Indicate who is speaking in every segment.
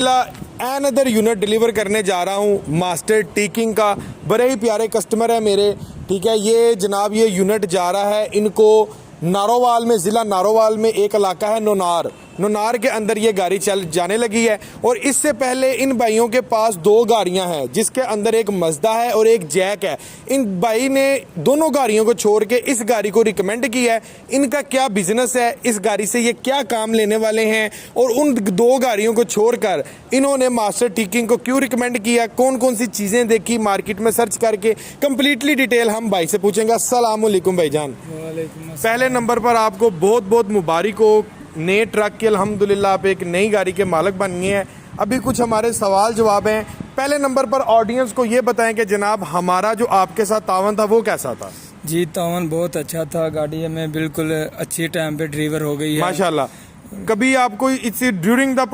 Speaker 1: Another unit deliver करने जा रहा हूँ मास्टर टीकिंग का। बड़े ही प्यारे कस्टमर है मेरे, ठीक है। ये जनाब ये यूनिट जा रहा है इनको नारोवाल में, ज़िला नारोवाल में एक इलाका है नोनार के अंदर ये गाड़ी चल जाने लगी है। और इससे पहले इन भाइयों के पास दो गाड़ियां हैं जिसके अंदर एक मज़दा है और एक जैक है। इन भाई ने दोनों गाड़ियों को छोड़ के इस गाड़ी को रिकमेंड किया है। इनका क्या बिजनेस है, इस गाड़ी से ये क्या काम लेने वाले हैं और उन दो गाड़ियों को छोड़कर इन्होंने मास्टर टीकिंग को क्यों रिकमेंड किया, कौन कौन सी चीज़ें देखी मार्केट में सर्च करके, कंप्लीटली डिटेल हम भाई से पूछेंगे। अस्सलाम वालेकुम भाईजान। पहले नंबर पर आपको बहुत बहुत मुबारक हो, नए ट्रक के अल्हम्दुलिल्लाह आप एक नई गाड़ी के मालिक बन गए हैं। अभी कुछ हमारे सवाल जवाब हैं। पहले नंबर पर ऑडियंस को ये बताएं कि जनाब हमारा जो आपके साथ तावन था वो कैसा था।
Speaker 2: जी तावन बहुत अच्छा था, गाड़ी हमें बिल्कुल अच्छी टाइम पे डिलीवर हो गई है
Speaker 1: माशाल्लाह। कभी आपको इट्स ड्यूरिंग द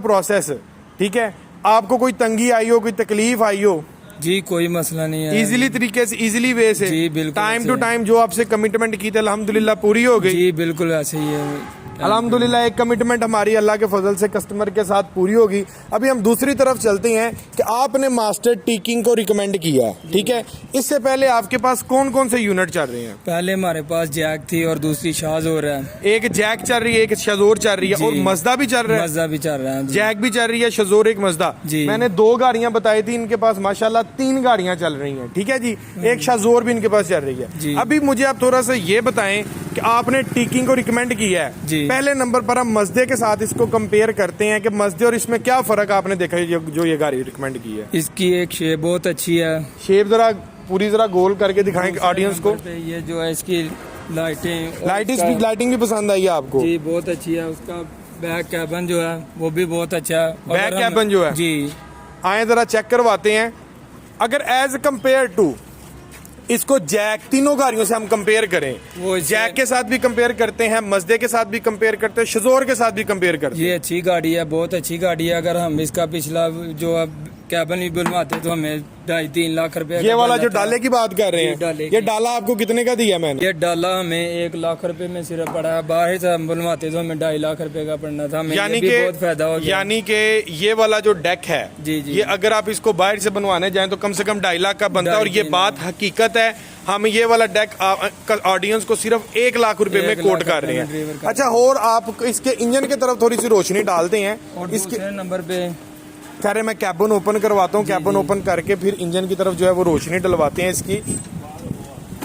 Speaker 1: प्रोसेस ठीक है, आपको कोई तंगी आई हो, कोई तकलीफ आई हो?
Speaker 2: जी कोई मसला नहीं है,
Speaker 1: इजीली तरीके से, इजीली वे से,
Speaker 2: जी बिल्कुल
Speaker 1: टाइम टू टाइम जो आपसे कमिटमेंट की थी अल्हम्दुलिल्लाह पूरी हो गई।
Speaker 2: जी बिल्कुल ऐसे ही है
Speaker 1: अल्हम्दुलिल्लाह। एक कमिटमेंट हमारी अल्लाह के फजल से कस्टमर के साथ पूरी होगी। अभी हम दूसरी तरफ चलते हैं कि आपने मास्टर टीकिंग को रिकमेंड किया, ठीक है। इससे पहले आपके पास कौन कौन से यूनिट चल रहे हैं?
Speaker 2: पहले हमारे पास जैक थी और दूसरी शाज़ोर है।
Speaker 1: एक जैक चल रही है, एक शजोर चल रही है और मज़दा भी चल रहा है।
Speaker 2: मज़दा भी चल रहा है,
Speaker 1: जैक भी चल रही है, शजोर, एक मज़दा। मैंने दो गाड़ियां बताई थी, इनके पास माशाल्लाह तीन गाड़ियां चल रही हैं, ठीक है जी। एक शजोर भी इनके पास चल रही है। अभी मुझे आप थोड़ा सा ये बताएं कि आपने टीकिंग को रिकमेंड किया है, पहले नंबर पर मज़दे के साथ इसको कंपेयर करते हैं कि मज़दे और इसमें क्या फर्क आपने देखा है जो ये गाड़ी रिकमेंड की है?
Speaker 2: इसकी एक शेप बहुत अच्छी है।
Speaker 1: शेप जरा पूरी जरा गोल करके दिखाएं ऑडियंस को।
Speaker 2: ये जो है इसकी
Speaker 1: लाइटिंग भी पसंद आई है आपको?
Speaker 2: जी बहुत अच्छी है। उसका बैक कैबिन जो है वो भी बहुत अच्छा है।
Speaker 1: बैक कैबिन जो है,
Speaker 2: जी
Speaker 1: आए जरा चेक करवाते हैं। अगर एज कम्पेयर टू इसको जैक, तीनों गाड़ियों से हम कंपेयर करें, वो जैक के साथ भी कंपेयर करते हैं, मज़दे के साथ भी कंपेयर करते हैं, शजोर के साथ भी कंपेयर करते हैं।
Speaker 2: ये अच्छी गाड़ी है, बहुत अच्छी गाड़ी है। अगर हम इसका पिछला जो अब कैबिन भी बनवाते तो हमें 2.5-3 लाख रुपए।
Speaker 1: ये वाला जो डाले की बात कर रहे हैं, ये डाला आपको कितने का दिया मैंने?
Speaker 2: ये डाला हमें 1 लाख रुपए में सिर्फ पड़ा है। बाहर से हम बनवाते तो हमें 2.5 लाख रुपए का पड़ना था।
Speaker 1: यानी
Speaker 2: कि बहुत फायदा हो गया। यानी
Speaker 1: कि ये वाला जो डेक है,
Speaker 2: जी
Speaker 1: ये अगर आप इसको बाहर से बनवाने जाएं तो कम से कम 2.5 लाख का बनता है। और ये बात हकीकत है, हम ये वाला डेक ऑडियंस को सिर्फ 1 लाख रुपए में कोट कर रहे हैं। अच्छा, और आप इसके इंजन की तरफ थोड़ी सी रोशनी डालते हैं।
Speaker 2: इसके नंबर पे
Speaker 1: खैर मैं कैबिन ओपन करवाता हूँ, कैबिन ओपन करके फिर इंजन की तरफ जो है वो रोशनी डलवाते हैं इसकी।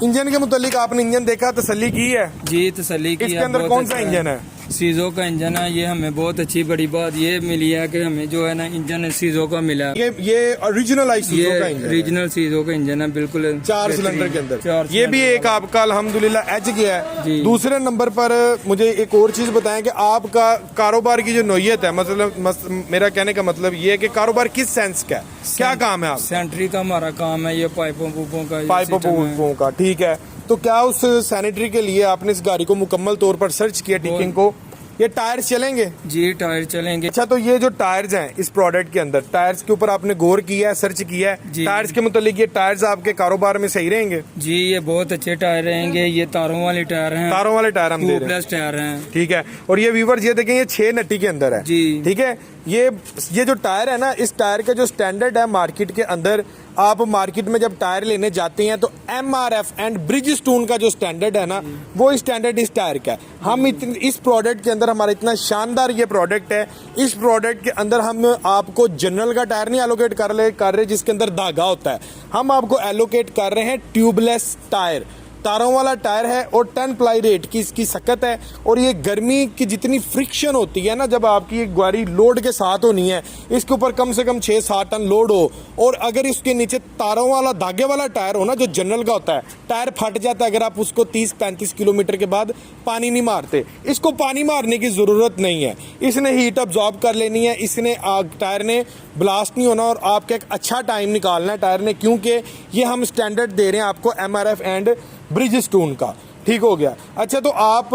Speaker 1: इंजन के मुतालिक आपने इंजन देखा, तसल्ली की है?
Speaker 2: जी तसल्ली की है।
Speaker 1: इसके अंदर कौन सा इंजन है?
Speaker 2: सीजो का इंजन है। ये हमें बहुत अच्छी बड़ी बात ये मिली है कि हमें जो है ना इंजन सीजो का मिला।
Speaker 1: ये ओरिजिनल सीजो का इंजन,
Speaker 2: ओरिजिनल सीजो का इंजन है, बिल्कुल
Speaker 1: 4 सिलेंडर के अंदर। ये भी एक आपका अल्हम्दुलिल्लाह एज गया है। दूसरे नंबर पर मुझे एक और चीज बताएं कि आपका कारोबार की जो नोयत है, मतलब मेरा कहने का मतलब ये है कि कारोबार किस सेंस का है, क्या काम है आप?
Speaker 2: सेंट्री का हमारा काम है, ये पाइपों
Speaker 1: का, ठीक है। तो क्या उस सैनिटरी के लिए आपने इस गाड़ी को मुकम्मल तौर पर सर्च किया टीकिंग को? ये टायर्स चलेंगे?
Speaker 2: जी टायर चलेंगे।
Speaker 1: अच्छा, तो ये जो टायर्स हैं इस प्रोडक्ट के अंदर, टायर्स के ऊपर आपने गौर किया है, सर्च किया है? टायर्स के मुतालिक ये टायर्स आपके कारोबार में सही रहेंगे?
Speaker 2: जी ये बहुत अच्छे टायर रहेंगे। ये तारों वाले टायर हैं।
Speaker 1: तारों वाले टायर हम दे रहे हैं,
Speaker 2: टायर हैं,
Speaker 1: ठीक है। और ये व्यूअर्स ये देखें, ये 6 नट्टी के अंदर है, ठीक है। ये जो टायर है ना, इस टायर का जो स्टैंडर्ड है मार्केट के अंदर, आप मार्केट में जब टायर लेने जाते हैं तो MRF एंड ब्रिजस्टोन का जो स्टैंडर्ड है ना, वो स्टैंडर्ड इस टायर का है। हम इस प्रोडक्ट के अंदर, हमारा इतना शानदार ये प्रोडक्ट है, इस प्रोडक्ट के अंदर हम आपको जनरल का टायर नहीं एलोकेट कर रहे जिसके अंदर धागा होता है। हम आपको एलोकेट कर रहे हैं ट्यूबलेस टायर, तारों वाला टायर है और 10 प्लाई रेट की इसकी सकत है। और ये गर्मी की जितनी फ्रिक्शन होती है ना, जब आपकी गाड़ी लोड के साथ होनी है, इसके ऊपर कम से कम 6-7 टन लोड हो, और अगर इसके नीचे तारों वाला धागे वाला टायर हो ना, जो जनरल का होता है, टायर फट जाता है अगर आप उसको 30-35 किलोमीटर के बाद पानी नहीं मारते। इसको पानी मारने की ज़रूरत नहीं है, इसने हीट अब्जॉर्ब कर लेनी है, इसने टायर ने ब्लास्ट नहीं होना और आपका एक अच्छा टाइम निकालना है टायर ने, क्योंकि ये हम स्टैंडर्ड दे रहे हैं आपको MRF एंड ब्रिजस्टोन का, ठीक हो गया। अच्छा, तो आप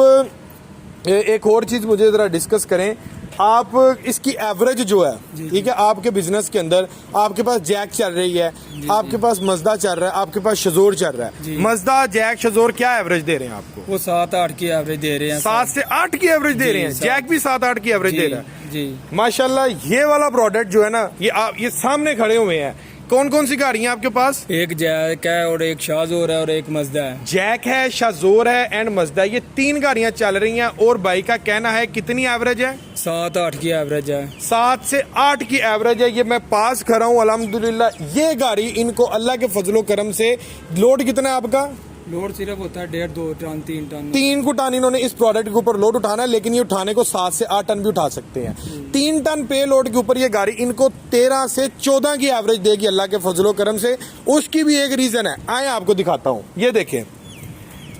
Speaker 1: एक और चीज़ मुझे ज़रा डिस्कस करें आप इसकी एवरेज जो है, ठीक है, आपके बिजनेस के अंदर आपके पास जैक चल रही है, आपके पास मजदा चल रहा है, आपके पास शजोर चल रहा है, मजदा जैक शजोर क्या एवरेज दे रहे हैं आपको?
Speaker 2: वो 7-8 की एवरेज दे रहे हैं।
Speaker 1: 7 से 8 की एवरेज दे रहे हैं, जैक भी 7-8 की एवरेज दे रहा है
Speaker 2: जी।
Speaker 1: माशाल्लाह। ये वाला प्रोडक्ट जो है ना, ये आप ये सामने खड़े हुए हैं, कौन कौन सी गाड़ियां आपके पास?
Speaker 2: एक जैक है और एक शाजोर है और एक मजदा है।
Speaker 1: जैक है, शाजोर है एंड मजदा, ये 3 गाड़ियां चल रही हैं। और भाई का कहना है कितनी एवरेज है?
Speaker 2: 7-8 की एवरेज है।
Speaker 1: 7 से 8 की एवरेज है। ये मैं पास खड़ा हूँ अल्हम्दुलिल्लाह। ये गाड़ी इनको अल्लाह के फजलो करम से, लोड कितना है आपका?
Speaker 2: लोड सिर्फ होता है 1.5-2 टन 3 टन।
Speaker 1: 3 टन इन्होंने इस प्रोडक्ट के ऊपर लोड उठाना है, लेकिन ये उठाने को 7 से 8 टन भी उठा सकते हैं। 3 टन पे लोड के ऊपर ये गाड़ी इनको 13 से 14 की एवरेज देगी अल्लाह के फजलो करम से। उसकी भी एक रीजन है, आए आपको दिखाता हूँ। ये देखें,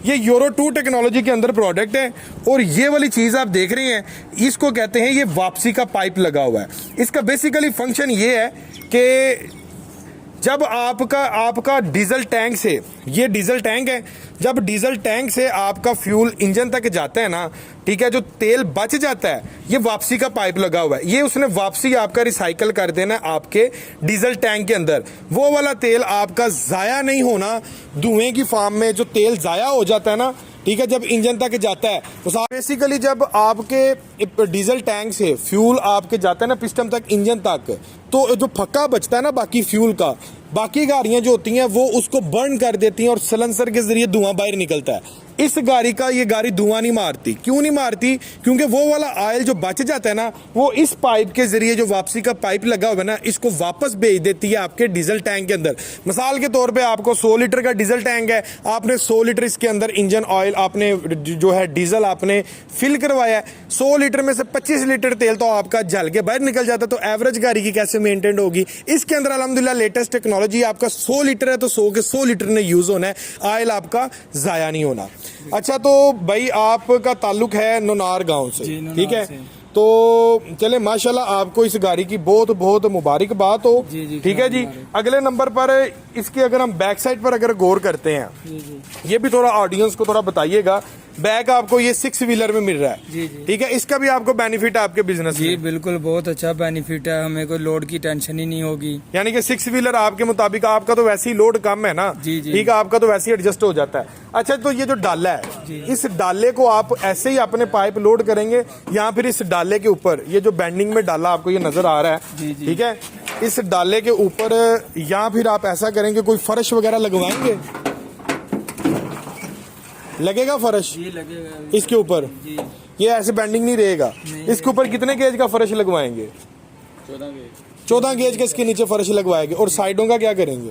Speaker 1: ये यूरो 2 टेक्नोलॉजी के अंदर प्रोडक्ट है और ये वाली चीज आप देख रहे हैं, इसको कहते हैं ये वापसी का पाइप लगा हुआ है। इसका बेसिकली फंक्शन ये है कि जब आपका डीजल टैंक से, ये डीजल टैंक है, जब डीजल टैंक से आपका फ्यूल इंजन तक जाता है ना, ठीक है, जो तेल बच जाता है, ये वापसी का पाइप लगा हुआ है। ये उसने वापसी आपका रिसाइकल कर देना है आपके डीजल टैंक के अंदर। वो वाला तेल आपका जाया नहीं होना। धुएं की फॉर्म में जो तेल जाया हो जाता है ना, ठीक है, जब इंजन तक जाता है, उस बेसिकली जब आपके डीजल टैंक से फ्यूल आपके जाता है ना पिस्टन तक, इंजन तक, तो जो फक्का बचता है ना बाकी फ्यूल का, बाकी गाड़ियां जो होती हैं वो उसको बर्न कर देती हैं और सलेंसर के जरिए धुआं बाहर निकलता है। इस गाड़ी का, ये गाड़ी धुआं नहीं मारती। क्यों नहीं मारती? क्योंकि वो वाला ऑयल जो बच जाता है ना, वो इस पाइप के जरिए, जो वापसी का पाइप लगा हुआ है ना, इसको वापस भेज देती है आपके डीजल टैंक के अंदर। मिसाल के तौर पे आपको 100 लीटर का डीजल टैंक है, आपने 100 लीटर इसके अंदर इंजन ऑयल आपने जो है डीजल आपने फिल करवाया है, 100 लीटर में से 25 लीटर तेल तो आपका जल के बाहर निकल जाता है। तो एवरेज गाड़ी की कैसे मेंटेन होगी? इसके अंदर अल्हम्दुलिल्लाह लेटेस्ट टेक्नोलॉजी, आपका 100 लीटर है तो 100 के 100 लीटर ने यूज होना है, ऑयल आपका जाया नहीं होना। अच्छा, तो भाई आपका ताल्लुक है नोनार गांव से, ठीक है, तो चले माशाल्लाह आपको इस गाड़ी की बहुत बहुत मुबारकबाद हो, ठीक है जी। अगले नंबर पर इसके अगर हम बैक साइड पर अगर गौर करते हैं, ये भी थोड़ा ऑडियंस को थोड़ा बताइएगा। बैग आपको ये 6 व्हीलर में मिल रहा है, ठीक है, इसका भी आपको बेनिफिट है आपके बिजनेस
Speaker 2: जी बिल्कुल, बहुत अच्छा बेनिफिट है, हमें कोई लोड की टेंशन ही नहीं होगी।
Speaker 1: यानी कि 6 व्हीलर आपके मुताबिक, आपका तो वैसे ही लोड कम है ना, ठीक है, आपका तो वैसे ही एडजस्ट हो जाता है। अच्छा, तो ये जो डाला है, इस डाले को आप ऐसे ही अपने पाइप लोड करेंगे या फिर इस डाले के ऊपर, ये जो बेंडिंग में डाला आपको ये नजर आ रहा है, ठीक है, इस डाले के ऊपर या फिर आप ऐसा करेंगे, कोई फर्श वगैरह लगवाएंगे? लगेगा फर्श?
Speaker 2: जी लगेगा
Speaker 1: इसके ऊपर। ये ऐसे बेंडिंग नहीं रहेगा। इसके ऊपर कितने गेज का फर्श लगवाएंगे? 14 गेज का इसके नीचे फर्श लगवाएंगे। और साइडों का क्या करेंगे?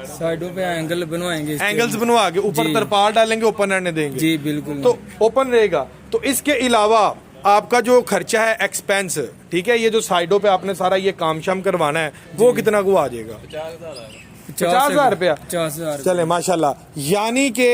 Speaker 2: साइडों पे एंगल बनवाएंगे,
Speaker 1: एंगल्स बनवा के ऊपर तरपाल डालेंगे, ओपन रहने देंगे।
Speaker 2: जी बिल्कुल, तो
Speaker 1: ओपन रहेगा। तो इसके अलावा आपका जो खर्चा है, एक्सपेंस, ठीक है, ये जो साइडों पे आपने सारा ये काम शाम करवाना है, वो कितना को आ जाएगा? 50,000 रुपया।
Speaker 2: 50,000।
Speaker 1: चले माशाल्लाह। यानी कि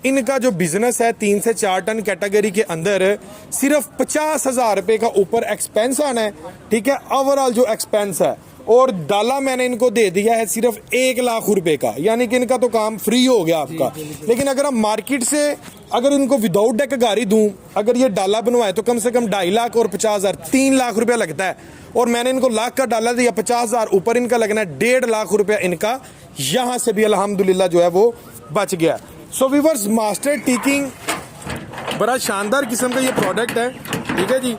Speaker 1: इनका जो बिजनेस है 3 से 4 टन कैटेगरी के अंदर सिर्फ 50,000 रुपए का ऊपर एक्सपेंस आना है, ठीक है, ओवरऑल जो एक्सपेंस है। और डाला मैंने इनको दे दिया है सिर्फ 1 लाख रुपए का, यानी कि इनका तो काम फ्री हो गया आपका। लेकिन अगर हम मार्केट से अगर इनको विदाउट डेक गाड़ी दूं, अगर ये डाला बनवाए तो कम से कम 2.5 लाख और 50,000, 3 लाख रुपया लगता है। और मैंने इनको लाख का डाला दिया, 50,000 ऊपर इनका लगना है 1.5 लाख रुपया इनका। यहां से भी अल्हम्दुलिल्लाह जो है वो बच गया। सो व्यूअर्स, मास्टर टीकिंग बड़ा शानदार किस्म का ये प्रोडक्ट है, ठीक है जी,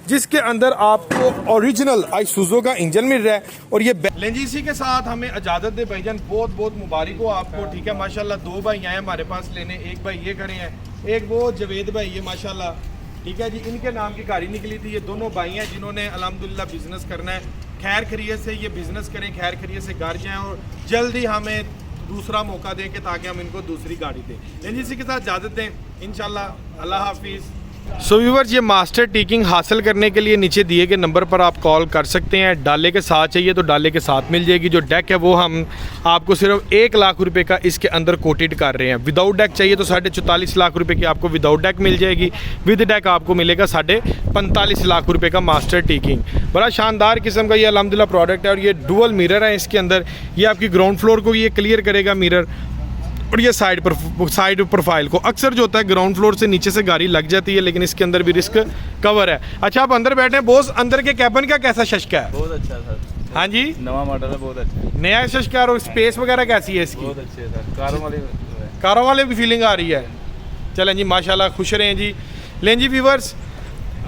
Speaker 1: जिसके अंदर आपको ओरिजिनल आइसुजो का इंजन मिल रहा है। और ये जी, इसी के साथ हमें इजाजत दे भाईजान, बहुत बहुत मुबारक हो आपको, ठीक है, माशाल्लाह। 2 भाई आए हमारे पास लेने, एक भाई ये खड़े हैं, एक वो जवेद भाई, ये माशाल्लाह, ठीक है जी, इनके नाम की गाड़ी निकली थी। ये दोनों भाई हैं जिन्होंने अल्हम्दुलिल्लाह बिजनेस करना है, खैर खैरियत से ये बिजनेस करें, खैर खैरियत से घर जाएं और जल्दी हमें दूसरा मौका दें कि ताकि हम इनको दूसरी गाड़ी दें। इसी के साथ इजाजत दें, इंशाल्लाह, अल्लाह हाफिज़। सो व्यूअर्स, ये मास्टर टीकिंग हासिल करने के लिए नीचे दिए गए नंबर पर आप कॉल कर सकते हैं। डाले के साथ चाहिए तो डाले के साथ मिल जाएगी। जो डेक है वो हम आपको सिर्फ 1 लाख रुपए का इसके अंदर कोटेड कर रहे हैं। विदाउट डेक चाहिए तो 44.5 लाख रुपए की आपको विदाउट डेक मिल जाएगी। विद डेक आपको मिलेगा 45.5 लाख रुपए का मास्टर टीकिंग। बड़ा शानदार किस्म का ये अल्हम्दुलिल्लाह प्रोडक्ट है। और ये डुअल मिरर है इसके अंदर, ये आपकी ग्राउंड फ्लोर को ये क्लियर करेगा मिरर। और ये साइड प्रोफाइल को अक्सर जो होता है ग्राउंड फ्लोर से नीचे से गाड़ी लग जाती है, लेकिन इसके अंदर भी रिस्क कवर है। अच्छा आप अंदर बैठे हैं बॉस, अंदर के कैबिन का कैसा शशका है?
Speaker 3: बहुत अच्छा सर।
Speaker 1: हाँ जी,
Speaker 3: नवा मॉडल है, बहुत अच्छा है।
Speaker 1: नया शशका, और स्पेस वगैरह कैसी है इसकी?
Speaker 3: बहुत अच्छी है सर, कारों वाली
Speaker 1: भी फीलिंग आ रही है। चलें जी माशाल्लाह, खुश रहें जी। लें जी व्यूवर्स,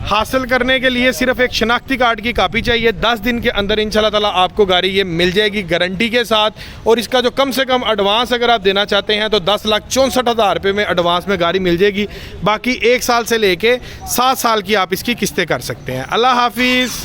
Speaker 1: हासिल करने के लिए सिर्फ एक शनाख्ती कार्ड की कापी चाहिए। 10 दिन के अंदर इंशाल्लाह ताला आपको गाड़ी ये मिल जाएगी गारंटी के साथ। और इसका जो कम से कम एडवांस अगर आप देना चाहते हैं तो 10,64,000 रुपये में एडवांस में गाड़ी मिल जाएगी। बाकी 1 साल से लेके 7 साल की आप इसकी किस्तें कर सकते हैं। अल्लाह हाफिज़।